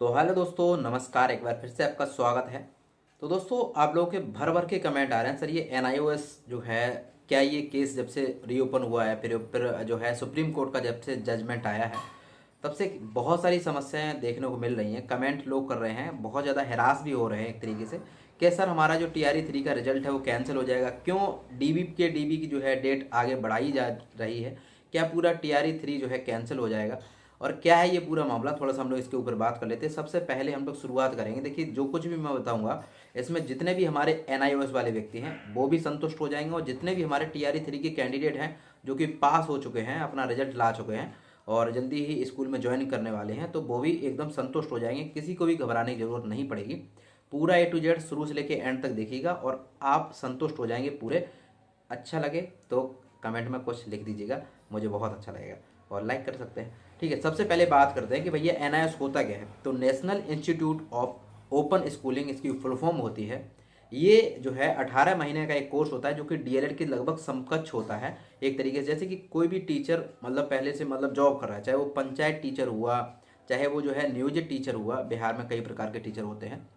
तो हेलो दोस्तों, नमस्कार। एक बार फिर से आपका स्वागत है। तो दोस्तों, आप लोगों के भर भर के कमेंट आ रहे हैं, सर ये एनआईओएस जो है, क्या ये केस जब से रीओपन हुआ है, फिर जो है सुप्रीम कोर्ट का जब से जजमेंट आया है, तब से बहुत सारी समस्याएं देखने को मिल रही हैं। कमेंट लोग कर रहे हैं, बहुत ज़्यादा हैरास भी हो रहे हैं एक तरीके से कि सर हमारा जो TRE 3 का रिजल्ट है वो कैंसिल हो जाएगा। क्यों डीबी की जो है डेट आगे बढ़ाई जा रही है? क्या पूरा TRE 3 जो है कैंसिल हो जाएगा? और क्या है ये पूरा मामला, थोड़ा सा हम लोग इसके ऊपर बात कर लेते हैं। सबसे पहले हम लोग शुरुआत करेंगे। देखिए, जो कुछ भी मैं बताऊंगा इसमें जितने भी हमारे एनआईओएस वाले व्यक्ति हैं वो भी संतुष्ट हो जाएंगे, और जितने भी हमारे TRE 3 के कैंडिडेट हैं जो कि पास हो चुके हैं, अपना रिजल्ट ला चुके हैं और जल्दी ही स्कूल में ज्वाइन करने वाले हैं, तो वो भी एकदम संतुष्ट हो जाएंगे। किसी को भी घबराने की जरूरत नहीं पड़ेगी। पूरा A to Z शुरू से लेके एंड तक देखिएगा और आप संतुष्ट हो जाएंगे पूरे। अच्छा लगे तो कमेंट में कुछ लिख दीजिएगा, मुझे बहुत अच्छा लगेगा, और लाइक कर सकते हैं। ठीक है, सबसे पहले बात करते हैं कि भैया एनआईएस होता क्या है। तो national institute of open schooling इसकी फुल फॉर्म होती है। ये जो है 18 महीने का एक कोर्स होता है जो कि डीएलएड के लगभग समकक्ष होता है एक तरीके से। जैसे कि कोई भी टीचर मतलब पहले से मतलब जॉब कर रहा है, चाहे वो पंचायत टीचर हुआ, चाहे वो जो है नियोजित टीचर हुआ, बिहार में कई प्रकार के टीचर होते हैं।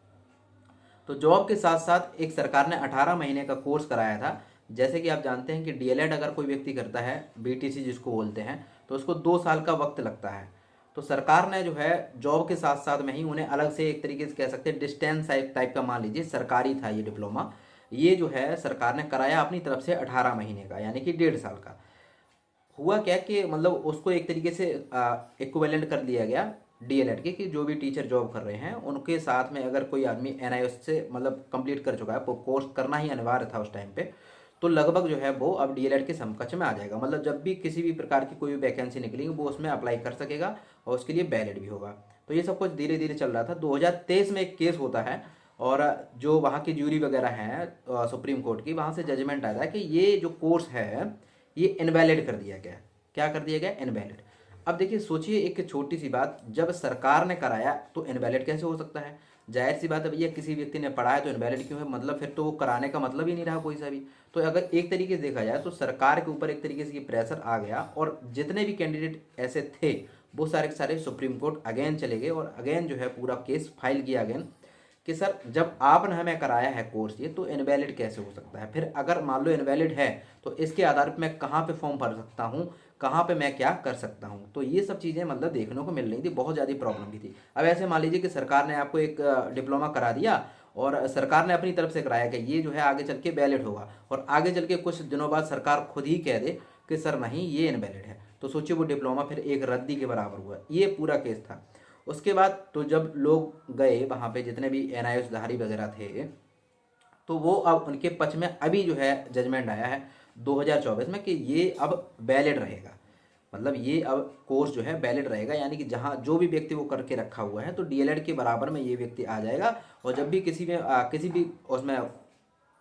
तो जॉब के साथ साथ एक सरकार ने 18 महीने का कोर्स कराया था। जैसे कि आप जानते हैं कि डीएलएड अगर कोई व्यक्ति करता है, बीटीसी जिसको बोलते हैं, तो उसको 2 साल का वक्त लगता है। तो सरकार ने जो है जॉब के साथ साथ में ही उन्हें अलग से एक तरीके से कह सकते हैं डिस्टेंस टाइप का, मान लीजिए सरकारी था ये डिप्लोमा, ये जो है सरकार ने कराया अपनी तरफ से 18 महीने का, यानी कि 1.5 साल का। हुआ क्या कि मतलब उसको एक तरीके से इक्विवेलेंट कर दिया गया डीएलएड के, कि जो भी टीचर जॉब कर रहे हैं उनके साथ में अगर कोई आदमी एनआईएस से मतलब कंप्लीट कर चुका है, वो कोर्स करना ही अनिवार्य था उस टाइम पे, तो लगभग जो है वो अब डीएलएड के समकक्ष में आ जाएगा। मतलब जब भी किसी भी प्रकार की कोई भी वैकेंसी निकलेगी वो उसमें अप्लाई कर सकेगा और उसके लिए वैलिड भी होगा। तो ये सब कुछ धीरे धीरे चल रहा था। 2023 में एक केस होता है, और जो वहाँ की ज्यूरी वगैरह है सुप्रीम कोर्ट की, वहाँ से जजमेंट आता है कि ये जो कोर्स है ये इनवैलिड कर दिया गया। क्या कर दिया गया? इनवैलिड। अब देखिए, सोचिए एक छोटी सी बात, जब सरकार ने कराया तो इनवैलिड कैसे हो सकता है? जाहिर सी बात है भैया, किसी व्यक्ति ने पढ़ा है तो इनवैलिड क्यों है? मतलब फिर तो वो कराने का मतलब ही नहीं रहा कोई सा भी। तो अगर एक तरीके से देखा जाए तो सरकार के ऊपर एक तरीके से ये प्रेशर आ गया, और जितने भी कैंडिडेट ऐसे थे वो सारे के सारे सुप्रीम कोर्ट अगेन चले गए, और अगेन जो है पूरा केस फाइल किया अगेन कि सर जब आपने हमें कराया है कोर्स ये, तो इनवैलिड कैसे हो सकता है? फिर अगर मान लो इनवैलिड है तो इसके आधार पर मैं कहाँ पे फॉर्म भर सकता हूँ, कहाँ पे मैं क्या कर सकता हूँ? तो ये सब चीज़ें मतलब देखने को मिल रही थी, बहुत ज़्यादा प्रॉब्लम भी थी। अब ऐसे मान लीजिए कि सरकार ने आपको एक डिप्लोमा करा दिया, और सरकार ने अपनी तरफ से कराया कि ये जो है आगे चल के वैलिड होगा, और आगे चल के कुछ दिनों बाद सरकार खुद ही कह दे कि सर नहीं ये इनवैलिड है, तो सोचिए वो डिप्लोमा फिर एक रद्दी के बराबर हुआ। ये पूरा केस था। उसके बाद तो जब लोग गए वहाँ पे, जितने भी एनआईएस धारी वगैरह थे, तो वो अब उनके पक्ष में अभी जो है जजमेंट आया है 2024 में कि ये अब वैलिड रहेगा। मतलब ये अब कोर्स जो है वैलिड रहेगा, यानी कि जहाँ जो भी व्यक्ति वो करके रखा हुआ है तो डीएलएड के बराबर में ये व्यक्ति आ जाएगा, और जब भी किसी में किसी भी उसमें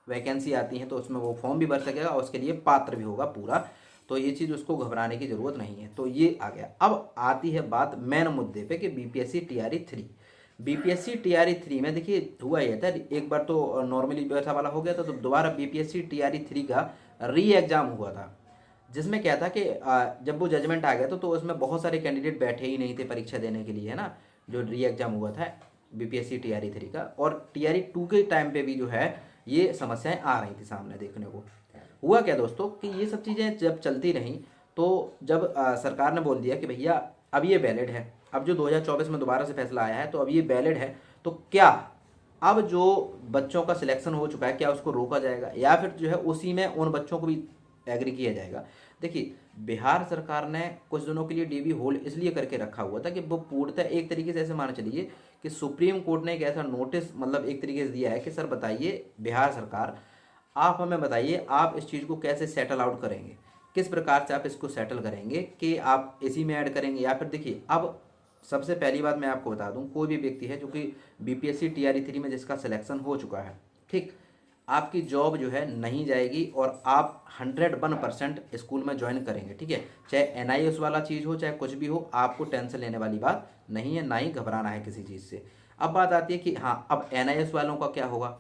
वैकेंसी आती है तो उसमें वो फॉर्म भी भर सकेगा और उसके लिए पात्र भी होगा पूरा। तो ये चीज़ उसको घबराने की ज़रूरत नहीं है। तो ये आ गया। अब आती है बात मेन मुद्दे पे कि बीपीएससी TRE 3 में देखिए हुआ ये था, एक बार तो नॉर्मली वैसा वाला हो गया था, तो दोबारा BPSC TRE 3 का री एग्ज़ाम हुआ था, जिसमें क्या था कि जब वो जजमेंट आ गया तो उसमें बहुत सारे कैंडिडेट बैठे ही नहीं थे परीक्षा देने के लिए, है ना, जो री एग्ज़ाम हुआ था BPSC TRE 3 का। और TRE 2 के टाइम पे भी जो है ये समस्याएं आ रही थी सामने देखने को। हुआ क्या दोस्तों कि ये सब चीज़ें जब चलती रहीं, तो जब सरकार ने बोल दिया कि भैया अब ये वैलिड है, अब जो 2024 में दोबारा से फैसला आया है तो अब ये वैलिड है, तो क्या अब जो बच्चों का सिलेक्शन हो चुका है क्या उसको रोका जाएगा, या फिर जो है उसी में उन बच्चों को भी एग्री किया जाएगा? देखिए, बिहार सरकार ने कुछ दिनों के लिए डीबी होल्ड इसलिए करके रखा हुआ था कि वो पूर्णतः एक तरीके से ऐसे मान चलिए कि सुप्रीम कोर्ट ने एक ऐसा नोटिस मतलब एक तरीके से दिया है कि सर बताइए बिहार सरकार, आप हमें बताइए आप इस चीज़ को कैसे सेटल आउट करेंगे, किस प्रकार से आप इसको सेटल करेंगे, कि आप इसी में ऐड करेंगे या फिर देखिए। अब सबसे पहली बात मैं आपको बता दूं, कोई भी व्यक्ति है जो कि BPSC TRE 3 में जिसका सिलेक्शन हो चुका है, ठीक, आपकी जॉब जो है नहीं जाएगी और आप 101% स्कूल में ज्वाइन करेंगे। ठीक है, चाहे एनआईएस वाला चीज़ हो चाहे कुछ भी हो, आपको टेंशन लेने वाली बात नहीं है, ना ही घबराना है किसी चीज़ से। अब बात आती है कि हाँ अब एनआईएस वालों का क्या होगा,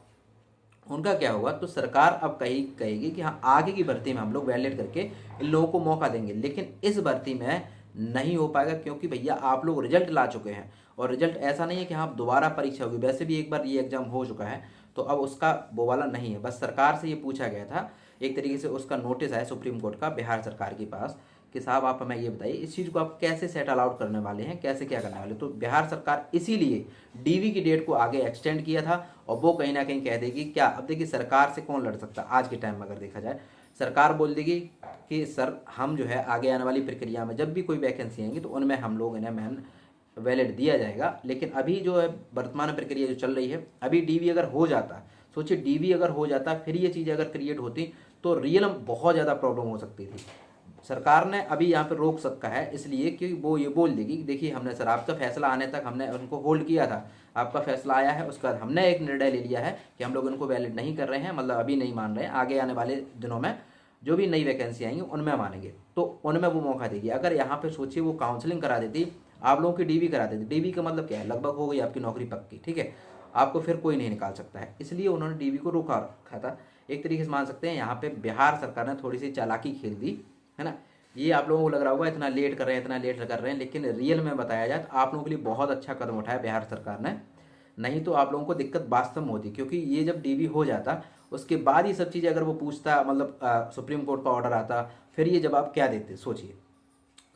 उनका क्या होगा? तो सरकार अब कहेगी कि हाँ आगे की भर्ती में हम लोग वैलिडेट करके इन लोगों को मौका देंगे, लेकिन इस भर्ती में नहीं हो पाएगा, क्योंकि भैया आप लोग रिजल्ट ला चुके हैं और रिजल्ट ऐसा नहीं है कि हाँ दोबारा परीक्षा होगी, वैसे भी एक बार ये एग्जाम हो चुका है, तो अब उसका वो वाला नहीं है। बस सरकार से ये पूछा गया था, एक तरीके से उसका नोटिस आया सुप्रीम कोर्ट का बिहार सरकार के पास कि साहब आप हमें ये बताइए इस चीज़ को आप कैसे सेटल आउट करने वाले हैं, कैसे क्या करने वाले। तो बिहार सरकार इसीलिए डीवी की डेट को आगे एक्सटेंड किया था, और वो कहीं ना कहीं कह देगी क्या, अब देखिए सरकार से कौन लड़ सकता आज के टाइम में, अगर देखा जाए सरकार बोल देगी कि सर हम जो है आगे आने वाली प्रक्रिया में जब भी कोई वैकेंसी आएंगी तो उनमें हम लोग इन्हें मैन वैलिड दिया जाएगा। लेकिन अभी जो है वर्तमान प्रक्रिया जो चल रही है, अभी डीवी अगर हो जाता, सोचिए डीवी अगर हो जाता फिर ये चीज़ें अगर क्रिएट होती तो रियल में बहुत ज़्यादा प्रॉब्लम हो सकती थी। सरकार ने अभी यहाँ पे रोक सकता है इसलिए कि वो ये बोल देगी कि देखिए हमने सर आपका फैसला आने तक हमने उनको होल्ड किया था, आपका फैसला आया है उसके बाद हमने एक निर्णय ले लिया है कि हम लोग इनको वैलिड नहीं कर रहे हैं, मतलब अभी नहीं मान रहे हैं, आगे आने वाले दिनों में जो भी नई वैकेंसी आएंगी उनमें मानेंगे, तो उनमें वो मौका देगी। अगर यहाँ पे सोचिए वो काउंसलिंग करा देती, आप लोगों की डीवी करा देती, डीवी का मतलब क्या है, लगभग हो गई आपकी नौकरी पक्की, ठीक है, आपको फिर कोई नहीं निकाल सकता है, इसलिए उन्होंने डीवी को रोका रखा था। एक तरीके से मान सकते हैं यहाँ पे बिहार सरकार ने थोड़ी सी चालाकी खेल दी है ना। ये आप लोगों को लग रहा होगा इतना लेट कर रहे हैं, इतना लेट कर रहे हैं, लेकिन रियल में बताया जाए तो आप लोगों के लिए बहुत अच्छा कदम उठाया बिहार सरकार ने, नहीं तो आप लोगों को दिक्कत वास्तव में होती, क्योंकि ये जब डीवी हो जाता उसके बाद ये सब चीज़ें अगर वो पूछता, मतलब सुप्रीम कोर्ट का ऑर्डर आता, फिर ये जवाब क्या देते सोचिए।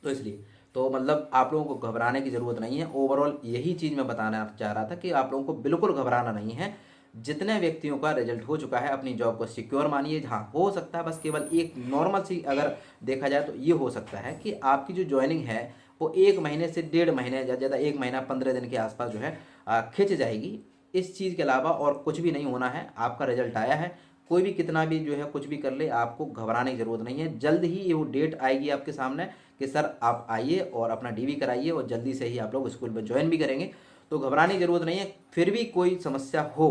तो इसलिए तो मतलब आप लोगों को घबराने की ज़रूरत नहीं है। ओवरऑल यही चीज़ मैं बताना चाह रहा था कि आप लोगों को बिल्कुल घबराना नहीं है। जितने व्यक्तियों का रिजल्ट हो चुका है अपनी जॉब को सिक्योर मानिए। हाँ हो सकता है बस केवल एक नॉर्मल सी अगर देखा जाए तो ये हो सकता है कि आपकी जो ज्वाइनिंग है वो 1 महीने से 1.5 महीने ज़्यादा ज़्यादा 1 महीना 15 दिन के आसपास जो है खिंच जाएगी। इस चीज़ के अलावा और कुछ भी नहीं होना है। आपका रिजल्ट आया है, कोई भी कितना भी जो है कुछ भी कर ले, आपको घबराने की ज़रूरत नहीं है। जल्द ही ये वो डेट आएगी आपके सामने कि सर आप आइए और अपना डीवी कराइए, और जल्दी से ही आप लोग स्कूल में ज्वाइन भी करेंगे, तो घबराने की ज़रूरत नहीं है। फिर भी कोई समस्या हो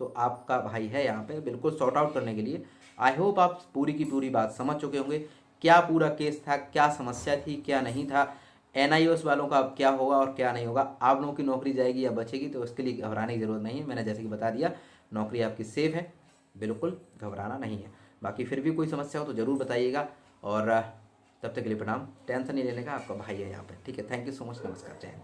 तो आपका भाई है यहाँ पे बिल्कुल सॉर्ट आउट करने के लिए। आई होप आप पूरी की पूरी बात समझ चुके होंगे, क्या पूरा केस था, क्या समस्या थी, क्या नहीं था, एनआईओएस वालों का अब क्या होगा और क्या नहीं होगा, आप लोगों की नौकरी जाएगी या बचेगी, तो उसके लिए घबराने की ज़रूरत नहीं है। मैंने जैसे कि बता दिया, नौकरी आपकी सेफ है, बिल्कुल घबराना नहीं है। बाकी फिर भी कोई समस्या हो तो ज़रूर बताइएगा, और तब तक के लिए प्रणाम। टेंशन नहीं लेने का, आपका भाई है यहाँ पे, ठीक है। थैंक यू सो मच, नमस्कार, जय हिंद।